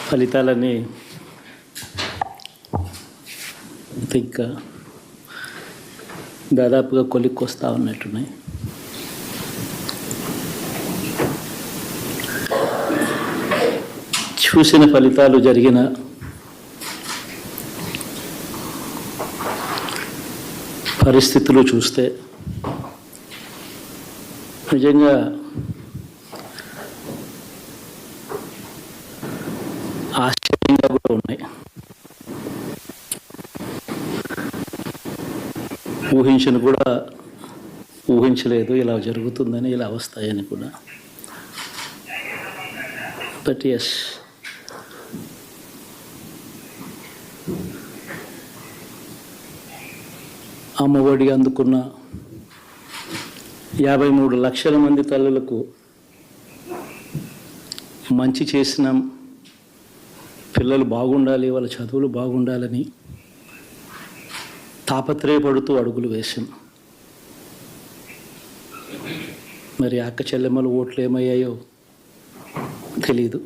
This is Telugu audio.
ఫలితాలన్నీ ఇంకా దాదాపుగా కొలిక్కి వస్తూ ఉన్నట్టున్నాయి. చూసిన ఫలితాలు జరిగిన పరిస్థితులు చూస్తే నిజంగా ఆశ్చర్యంగా కూడా ఉన్నాయి. ఊహించలేదు ఇలా జరుగుతుందని, ఇలా వస్తాయని కూడా. బట్ ఎస్, అమ్మఒడి అందుకున్న 53 లక్షల మంది తల్లులకు మంచి చేసినాం, పిల్లలు బాగుండాలి, వాళ్ళ చదువులు బాగుండాలని తాపత్రయపడుతూ అడుగులు వేశాం. మరి అక్క చెల్లెమ్మల ఓట్లు ఏమయ్యాయో తెలీదు.